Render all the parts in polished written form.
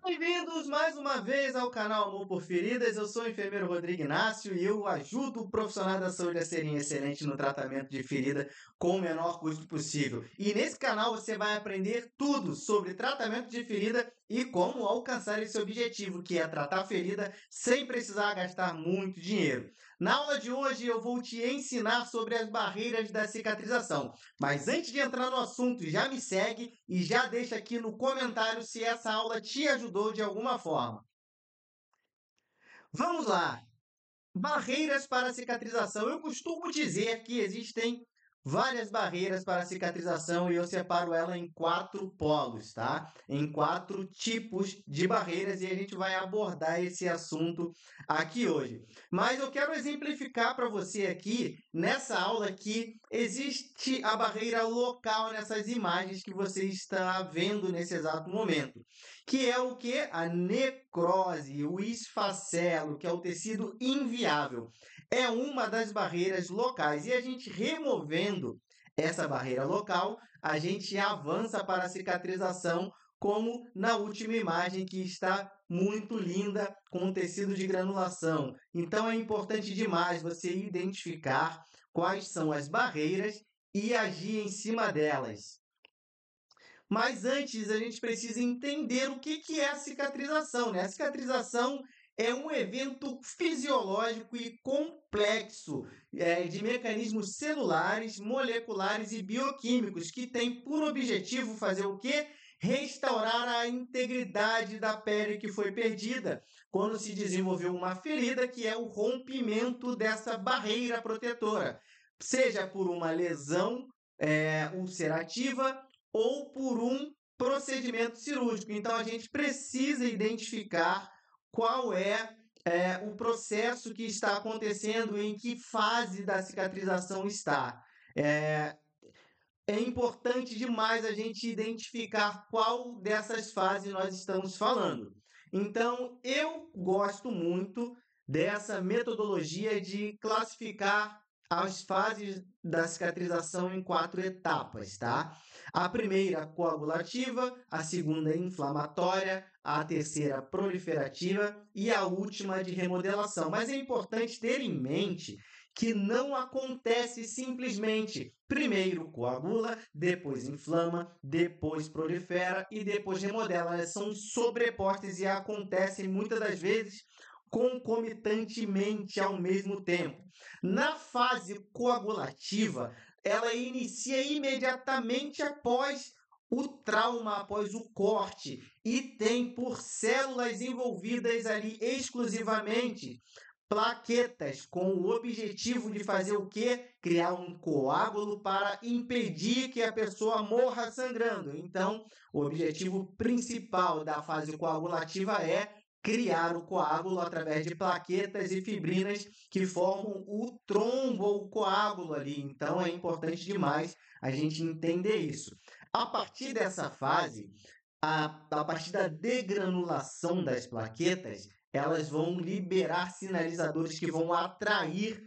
Bem-vindos mais uma vez ao canal Amor por Feridas. Eu sou o enfermeiro Rodrigo Inácio e eu ajudo o profissional da saúde a serem excelentes no tratamento de ferida com o menor custo possível. E nesse canal você vai aprender tudo sobre tratamento de ferida e como alcançar esse objetivo, que é tratar a ferida sem precisar gastar muito dinheiro. Na aula de hoje eu vou te ensinar sobre as barreiras da cicatrização. Mas antes de entrar no assunto, já me segue e já deixa aqui no comentário se essa aula te ajudou de alguma forma. Vamos lá! Barreiras para cicatrização. Eu costumo dizer que existem várias barreiras para cicatrização e eu separo ela em 4 polos, tá? Em 4 tipos de barreiras e a gente vai abordar esse assunto aqui hoje. Mas eu quero exemplificar para você aqui, nessa aula, que existe a barreira local nessas imagens que você está vendo nesse exato momento, que é o que? A necrose, o esfacelo, que é o tecido inviável. É uma das barreiras locais. E a gente removendo essa barreira local, a gente avança para a cicatrização, como na última imagem, que está muito linda, com tecido de granulação. Então, é importante demais você identificar quais são as barreiras e agir em cima delas. Mas antes, a gente precisa entender o que é a cicatrização, né? A cicatrização é um evento fisiológico e complexo de mecanismos celulares, moleculares e bioquímicos que tem por objetivo fazer o quê? Restaurar a integridade da pele que foi perdida quando se desenvolveu uma ferida, que é o rompimento dessa barreira protetora, seja por uma lesão ulcerativa ou por um procedimento cirúrgico. Então, a gente precisa identificar qual é o processo que está acontecendo, em que fase da cicatrização está. É importante demais a gente identificar qual dessas fases nós estamos falando. Então, eu gosto muito dessa metodologia de classificar as fases da cicatrização em 4 etapas, tá? A primeira, coagulativa, a segunda, inflamatória, a terceira, proliferativa e a última, de remodelação. Mas é importante ter em mente que não acontece simplesmente primeiro coagula, depois inflama, depois prolifera e depois remodela. Elas são sobrepostas e acontecem muitas das vezes concomitantemente ao mesmo tempo. Na fase coagulativa, ela inicia imediatamente após o trauma, após o corte, e tem por células envolvidas ali exclusivamente plaquetas, com o objetivo de fazer o quê? Criar um coágulo para impedir que a pessoa morra sangrando. Então, o objetivo principal da fase coagulativa é criar o coágulo através de plaquetas e fibrinas que formam o trombo ou o coágulo ali. Então, é importante demais a gente entender isso. A partir dessa fase, a partir da degranulação das plaquetas, elas vão liberar sinalizadores que vão atrair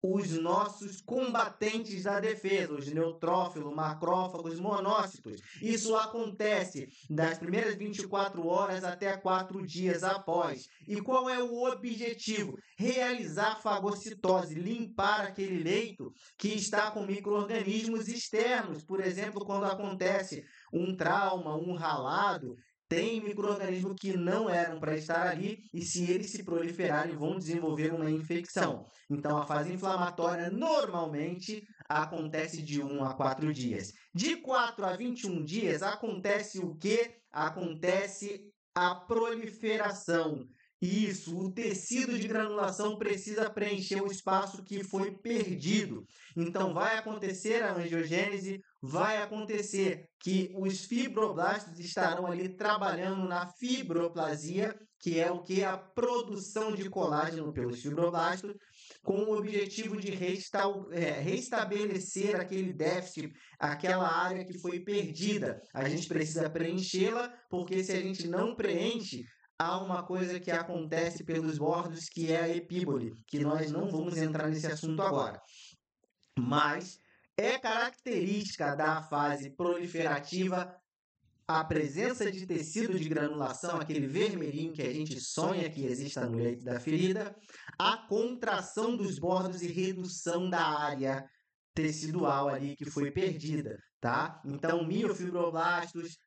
os nossos combatentes da defesa, os neutrófilos, macrófagos, monócitos. Isso acontece das primeiras 24 horas até 4 dias após. E qual é o objetivo? Realizar fagocitose, limpar aquele leito que está com micro-organismos externos. Por exemplo, quando acontece um trauma, um ralado, tem micro-organismos que não eram para estar ali e, se eles se proliferarem, vão desenvolver uma infecção. Então, a fase inflamatória normalmente acontece de 1 a 4 dias. De 4 a 21 dias acontece o quê? Acontece a proliferação. Isso, o tecido de granulação precisa preencher o espaço que foi perdido. Então, vai acontecer a angiogênese, vai acontecer que os fibroblastos estarão ali trabalhando na fibroplasia, que é o que? A produção de colágeno pelos fibroblastos, com o objetivo de restabelecer aquele déficit, aquela área que foi perdida. A gente precisa preenchê-la, porque se a gente não preenche, há uma coisa que acontece pelos bordos, que é a epíbole, que nós não vamos entrar nesse assunto agora. Mas é característica da fase proliferativa a presença de tecido de granulação, aquele vermelhinho que a gente sonha que exista no leito da ferida, a contração dos bordos e redução da área tecidual ali que foi perdida, tá? Então, miofibroblastos,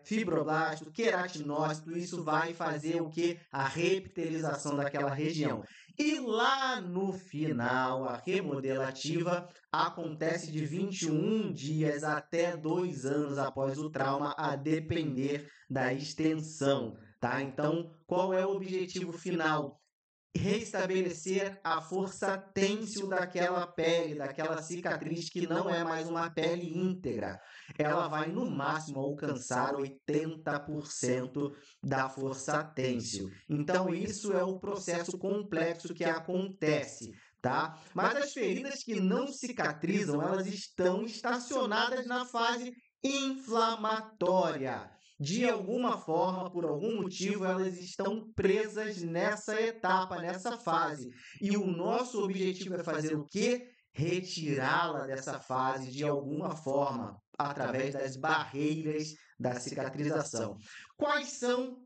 fibroblasto, queratinócito, isso vai fazer o que? A reptilização daquela região. E lá no final, a remodelativa acontece de 21 dias até 2 anos após o trauma, a depender da extensão, tá? Então, qual é o objetivo final? Restabelecer a força têncil daquela pele, daquela cicatriz que não é mais uma pele íntegra. Ela vai, no máximo, alcançar 80% da força têncil. Então, isso é o processo complexo que acontece, tá? Mas as feridas que não cicatrizam, elas estão estacionadas na fase inflamatória. De alguma forma, por algum motivo, elas estão presas nessa etapa, nessa fase. E o nosso objetivo é fazer o quê? Retirá-la dessa fase de alguma forma, através das barreiras da cicatrização. Quais são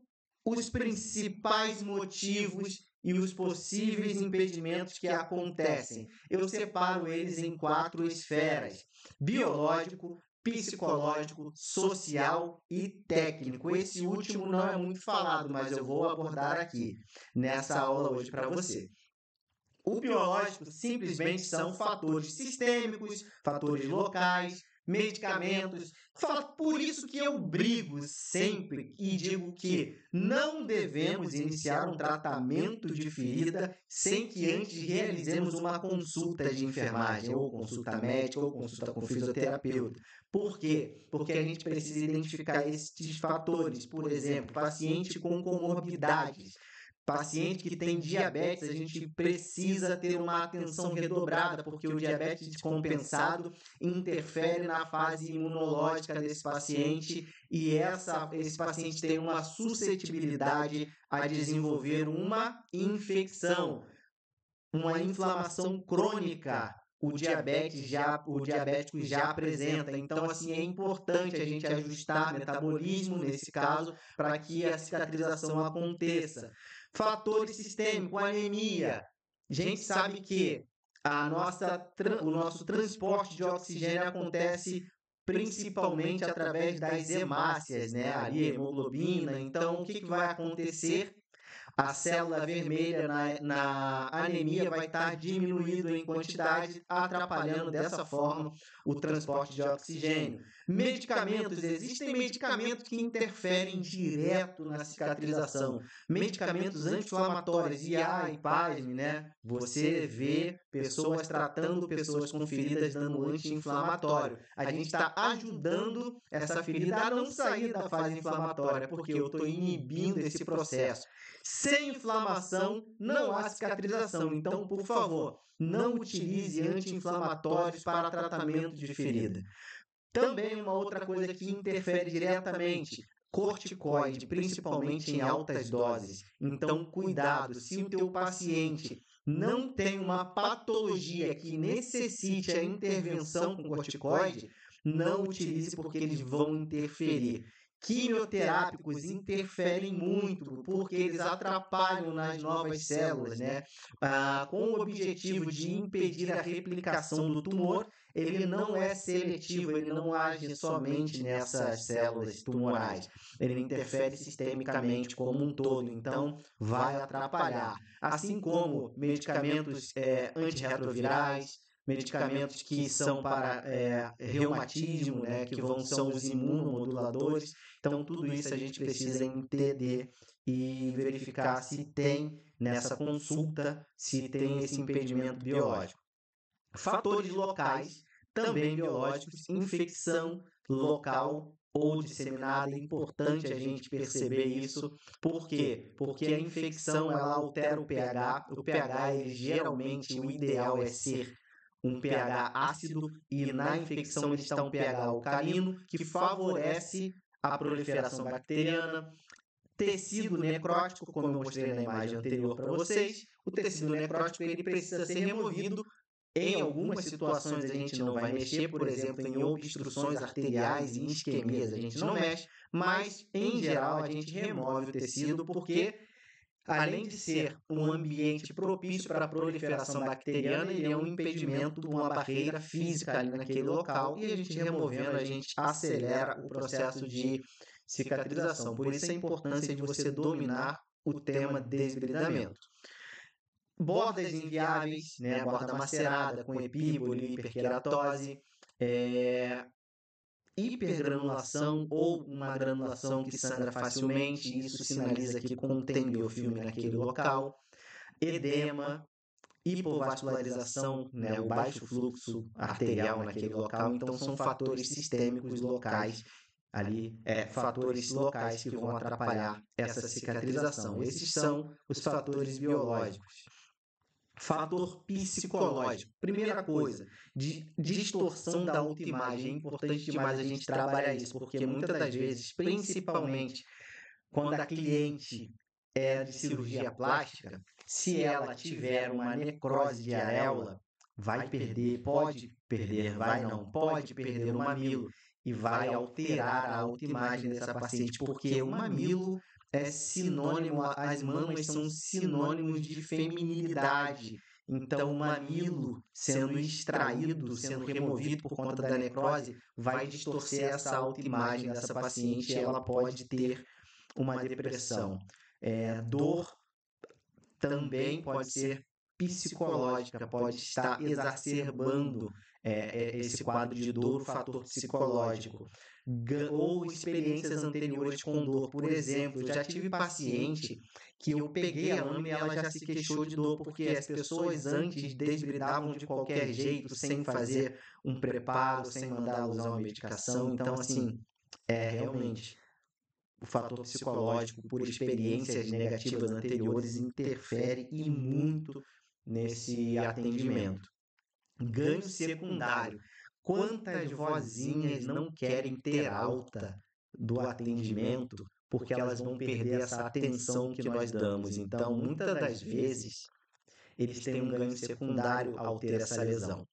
os principais motivos e os possíveis impedimentos que acontecem? Eu separo eles em 4 esferas: biológico, psicológico, social e técnico. Esse último não é muito falado, mas eu vou abordar aqui nessa aula hoje para você. O biológico simplesmente são fatores sistêmicos, fatores locais, medicamentos. Por isso que eu brigo sempre e digo que não devemos iniciar um tratamento de ferida sem que antes realizemos uma consulta de enfermagem, ou consulta médica, ou consulta com fisioterapeuta. Por quê? Porque a gente precisa identificar esses fatores. Por exemplo, paciente com comorbidades. Paciente que tem diabetes, a gente precisa ter uma atenção redobrada, porque o diabetes descompensado interfere na fase imunológica desse paciente e esse paciente tem uma suscetibilidade a desenvolver uma infecção, uma inflamação crônica. O diabético já apresenta. Então, assim, é importante a gente ajustar metabolismo, nesse caso, para que a cicatrização aconteça. Fatores sistêmicos, anemia. A gente sabe que o nosso transporte de oxigênio acontece principalmente através das hemácias, né? Ali, hemoglobina. Então, o que vai acontecer? A célula vermelha na anemia vai estar diminuída em quantidade, atrapalhando dessa forma o transporte de oxigênio. Medicamentos, existem medicamentos que interferem direto na cicatrização. Medicamentos anti-inflamatórios, e pasme, né? Você vê pessoas tratando pessoas com feridas dando anti-inflamatório. A gente está ajudando essa ferida a não sair da fase inflamatória, porque eu estou inibindo esse processo. Sem inflamação, não há cicatrização. Então, por favor, não utilize anti-inflamatórios para tratamento de ferida. Também uma outra coisa que interfere diretamente, corticoide, principalmente em altas doses. Então, cuidado, se o teu paciente não tem uma patologia que necessite a intervenção com corticoide, não utilize porque eles vão interferir. Quimioterápicos interferem muito, porque eles atrapalham nas novas células, né? Com o objetivo de impedir a replicação do tumor, ele não é seletivo, ele não age somente nessas células tumorais, ele interfere sistemicamente como um todo, então vai atrapalhar. Assim como medicamentos antirretrovirais, medicamentos que são para reumatismo, né, são os imunomoduladores. Então, tudo isso a gente precisa entender e verificar se tem nessa consulta, se tem esse impedimento biológico. Fatores locais, também biológicos, infecção local ou disseminada, é importante a gente perceber isso. Por quê? Porque a infecção ela altera o pH. O pH, ele, geralmente, o ideal é ser um pH ácido, e na infecção ele está um pH alcalino, que favorece a proliferação bacteriana. Tecido necrótico, como eu mostrei na imagem anterior para vocês, o tecido necrótico ele precisa ser removido Em algumas situações a gente não vai mexer, por exemplo, em obstruções arteriais e isquemias a gente não mexe, mas em geral a gente remove o tecido porque, além de ser um ambiente propício para a proliferação bacteriana, ele é um impedimento, uma barreira física ali naquele local, e a gente removendo, a gente acelera o processo de cicatrização. Por isso a importância de você dominar o tema desbridamento. Bordas inviáveis, né, borda macerada com epíbole, hiperqueratose, hipergranulação ou uma granulação que sangra facilmente, isso sinaliza que contém biofilme naquele local, edema, hipovascularização, né, o baixo fluxo arterial naquele local, então são fatores sistêmicos locais ali, fatores locais que vão atrapalhar essa cicatrização. Esses são os fatores biológicos. Fator psicológico. Primeira coisa, de distorção da autoimagem. É importante demais a gente trabalhar isso, porque muitas das vezes, principalmente quando a cliente é de cirurgia plástica, se ela tiver uma necrose de areola, vai perder, pode perder, vai não, pode perder o mamilo e vai alterar a autoimagem dessa paciente, porque o mamilo é sinônimo, as mamas são sinônimos de feminilidade. Então, o mamilo sendo extraído, sendo removido por conta da necrose, vai distorcer essa autoimagem dessa paciente e ela pode ter uma depressão. Dor também pode ser psicológica, pode estar exacerbando esse quadro de dor, o fator psicológico. Ou experiências anteriores com dor. Por exemplo, eu já tive paciente que eu peguei a lâmina e ela já se queixou de dor, porque as pessoas antes desbridavam de qualquer jeito, sem fazer um preparo, sem mandar usar uma medicação. Então, assim, realmente o fator psicológico, por experiências negativas anteriores, interfere e muito nesse atendimento. Ganho secundário. Quantas vozinhas não querem ter alta do atendimento porque elas vão perder essa atenção que nós damos? Então, muitas das vezes, eles têm um ganho secundário ao ter essa lesão.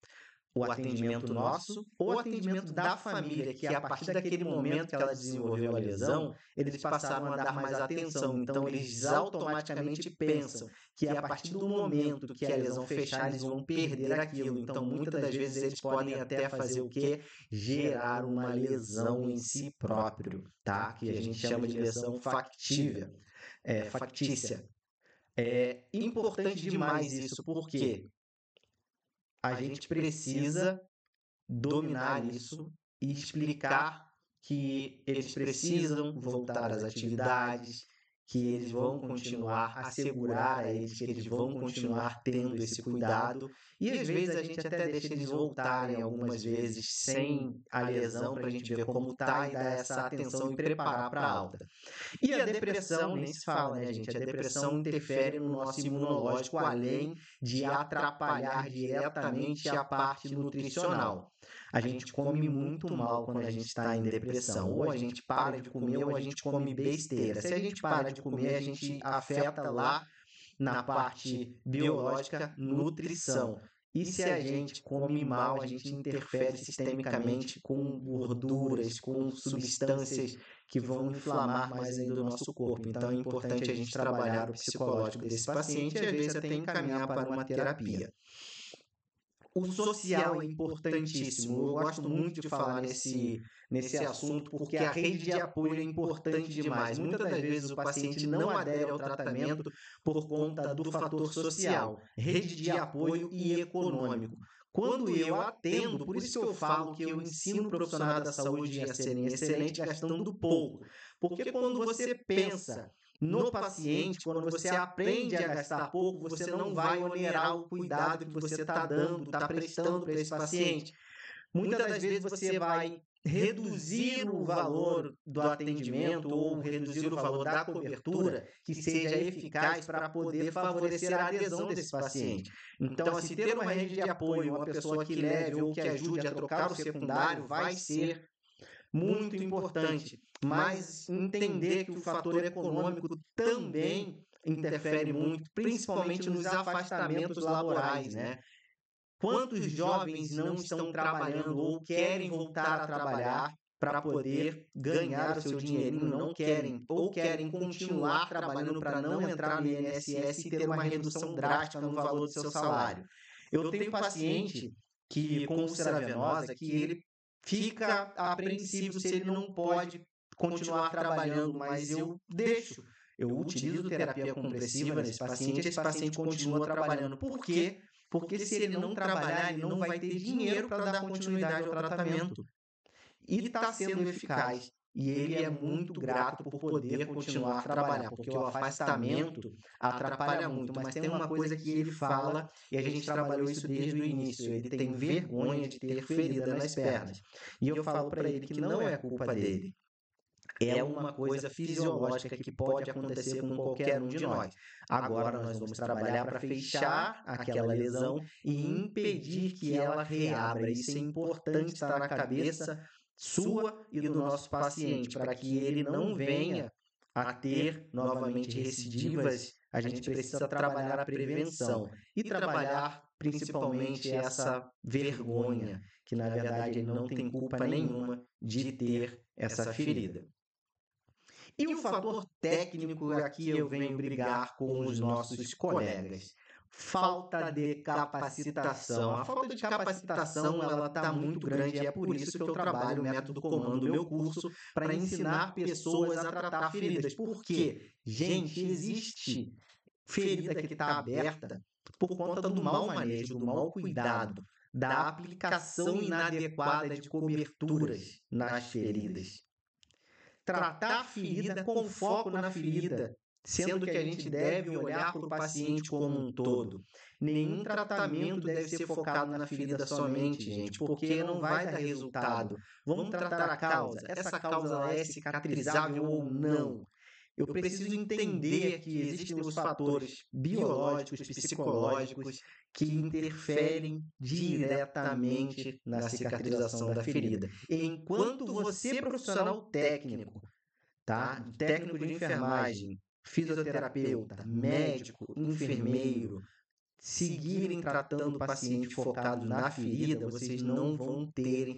O atendimento nosso ou o atendimento da família, que a partir daquele momento que ela desenvolveu a lesão, eles passaram a dar mais atenção. Então, eles automaticamente pensam que a partir do momento que a lesão fechar, eles vão perder aquilo. Então, muitas das vezes, eles podem até fazer o quê? Gerar uma lesão em si próprio, tá? Que a gente chama de lesão factícia. É importante demais isso, porque a gente precisa dominar isso e explicar que eles precisam voltar às atividades, que eles vão continuar, assegurar a eles que eles vão continuar tendo esse cuidado. E às vezes a gente até deixa eles voltarem algumas vezes sem a lesão para a gente ver como tá e dar essa atenção e preparar para a alta. E a depressão, nem se fala, né, gente? A depressão interfere no nosso imunológico, além de atrapalhar diretamente a parte nutricional. A gente come muito mal quando a gente está em depressão. Ou a gente para de comer ou a gente come besteira. Se a gente para de comer, a gente afeta lá na parte biológica, nutrição. E se a gente come mal, a gente interfere sistemicamente com gorduras, com substâncias que vão inflamar mais ainda o nosso corpo. Então é importante a gente trabalhar o psicológico desse paciente e às vezes até encaminhar para uma terapia. O social é importantíssimo. Eu gosto muito de falar nesse assunto porque a rede de apoio é importante demais. Muitas das vezes o paciente não adere ao tratamento por conta do fator social, rede de apoio e econômico. Quando eu atendo, por isso que eu falo que eu ensino profissionais da saúde a serem excelentes gastando pouco. Porque quando você pensa no paciente, quando você aprende a gastar pouco, você não vai onerar o cuidado que você está dando, está prestando para esse paciente. Muitas das vezes você vai reduzir o valor do atendimento ou reduzir o valor da cobertura que seja eficaz para poder favorecer a adesão desse paciente. Então, se ter uma rede de apoio, uma pessoa que leve ou que ajude a trocar o secundário vai ser muito importante, mas entender que o fator econômico também interfere muito, principalmente nos afastamentos laborais, né? Quantos jovens não estão trabalhando ou querem voltar a trabalhar para poder ganhar o seu dinheirinho, não querem, ou querem continuar trabalhando para não entrar no INSS e ter uma redução drástica no valor do seu salário? Eu tenho paciente que com úlcera venosa que ele fica apreensivo se ele não pode continuar trabalhando, mas eu deixo. Eu utilizo terapia compressiva nesse paciente, esse paciente continua trabalhando. Por quê? Porque se ele não trabalhar, ele não vai ter dinheiro para dar continuidade ao tratamento. E está sendo eficaz. E ele é muito grato por poder continuar a trabalhar, porque o afastamento atrapalha muito. Mas tem uma coisa que ele fala, e a gente trabalhou isso desde o início: ele tem vergonha de ter ferida nas pernas. E eu falo para ele que não é culpa dele. É uma coisa fisiológica que pode acontecer com qualquer um de nós. Agora nós vamos trabalhar para fechar aquela lesão e impedir que ela reabra. Isso é importante estar na cabeça sua e do nosso paciente, para que ele não venha a ter novamente recidivas. A gente precisa trabalhar a prevenção e trabalhar principalmente essa vergonha, que na verdade ele não tem culpa nenhuma de ter essa ferida. E o fator técnico, aqui eu venho brigar com os nossos colegas. Falta de capacitação. A falta de capacitação ela está muito grande e é por isso que eu trabalho o método comando, meu curso, para ensinar pessoas a tratar feridas. Por quê? Gente, existe ferida que está aberta por conta do mau manejo, do mau cuidado, da aplicação inadequada de coberturas nas feridas. Tratar a ferida com foco na ferida, sendo que a gente deve olhar para o paciente como um todo. Nenhum tratamento deve ser focado na ferida somente, gente, porque não vai dar resultado. Vamos tratar a causa. Essa causa ela é cicatrizável ou não? Eu preciso entender que existem os fatores biológicos, psicológicos, que interferem diretamente na cicatrização da ferida. Enquanto você, profissional técnico, tá? Técnico de enfermagem, fisioterapeuta, médico, enfermeiro, seguirem tratando o paciente focado na ferida, vocês não vão ter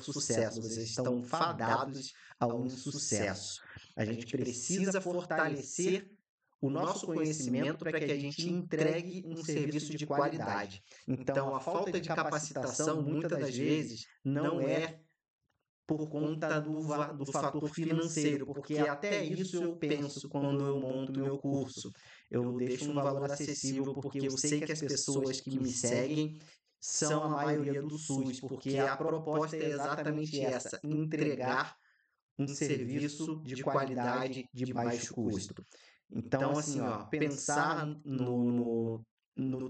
sucesso, vocês estão fadados ao insucesso. A gente precisa fortalecer o nosso conhecimento para que a gente entregue um serviço de qualidade. Então, a falta de capacitação, muitas das vezes, não é por conta do fator financeiro, porque até isso eu penso quando eu monto meu curso. Eu deixo um valor acessível porque eu sei que as pessoas que me seguem são a maioria do SUS, porque a proposta é exatamente essa: entregar um serviço de qualidade de baixo custo. Então, assim, ó, pensar no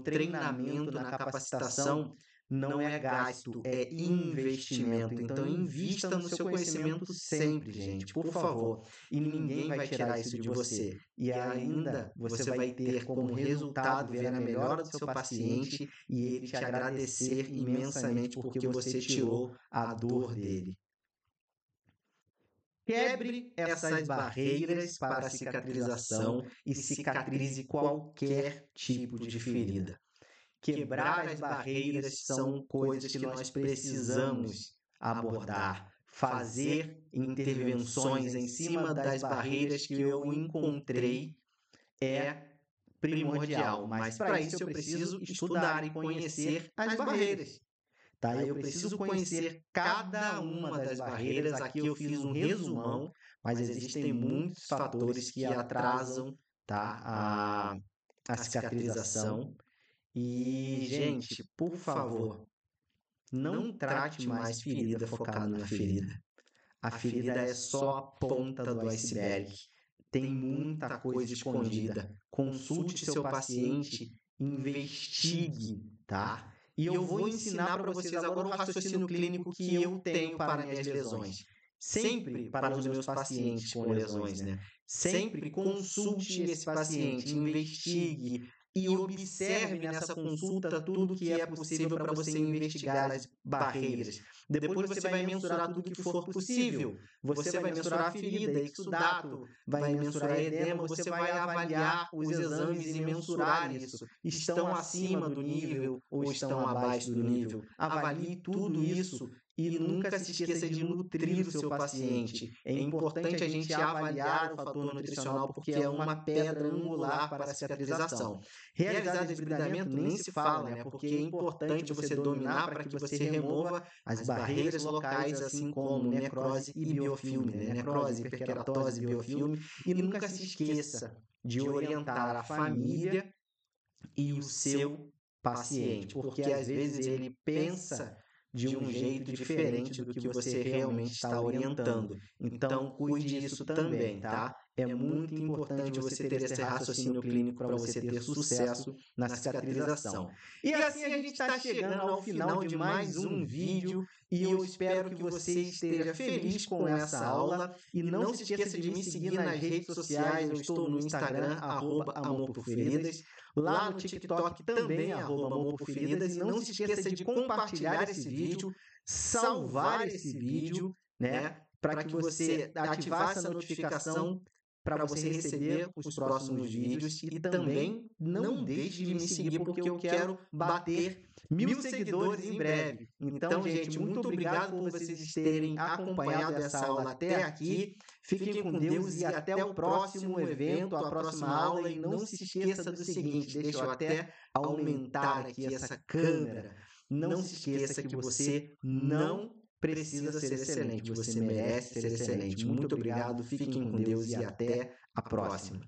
treinamento, na capacitação, não é gasto, é investimento. Então, invista no seu conhecimento sempre, gente, por favor. E ninguém vai tirar isso de você. E ainda você vai ter como resultado ver a melhora do seu paciente e ele te agradecer imensamente porque você tirou a dor dele. Quebre essas barreiras para a cicatrização e cicatrize qualquer tipo de ferida. Quebrar as barreiras são coisas que nós precisamos abordar, fazer intervenções em cima das barreiras que eu encontrei é primordial, mas para isso eu preciso estudar e conhecer as barreiras. Tá? Eu preciso conhecer cada uma das barreiras. Aqui eu fiz um resumão, mas existem muitos fatores que atrasam, tá, a cicatrização. E, gente, por favor, não trate mais ferida focado na ferida. A ferida é só a ponta do iceberg. Tem muita coisa escondida. Consulte seu paciente, investigue, tá? E eu vou ensinar para vocês agora o raciocínio clínico que eu tenho para minhas lesões. Sempre para os meus pacientes com lesões, né? Sempre consulte esse paciente, investigue, e observe nessa consulta tudo que é possível para você investigar as barreiras. Depois você vai mensurar tudo que for possível. Você vai mensurar a ferida, exudato, vai mensurar edema, você vai avaliar os exames e mensurar isso. Estão acima do nível ou estão abaixo do nível? Avalie tudo isso e nunca se esqueça de nutrir o seu paciente. É importante a gente avaliar o fator nutricional porque é uma pedra angular para a cicatrização. Realizar desbridamento nem se fala, né? Porque é importante você dominar para que você remova as barreiras locais, assim como necrose e biofilme, né? Necrose, hiperqueratose, biofilme. E nunca se esqueça de orientar a família e o seu paciente, porque às vezes ele pensa de um jeito diferente do que você realmente está orientando. Então, cuide disso também, tá? É muito importante você ter esse raciocínio clínico para você ter sucesso na cicatrização. E assim a gente está chegando ao final de mais um vídeo e eu espero que você esteja feliz com essa aula e não se esqueça de me seguir nas redes sociais. Eu estou no Instagram, @amorporferidas. Lá no TikTok também, @amorporferidas. E não se esqueça de compartilhar esse vídeo, salvar esse vídeo, né? Para que você ativasse a notificação para você receber os próximos vídeos. E também não deixe de me seguir, porque eu quero bater 1000 seguidores em breve. Então, gente, muito obrigado por vocês terem acompanhado essa aula até aqui. Fiquem com Deus e até o próximo evento, a próxima aula. E não se esqueça do seguinte, deixa eu até aumentar aqui essa câmera. Não se esqueça que você não precisa ser excelente, você merece ser excelente. Muito obrigado, fiquem com Deus e até a próxima.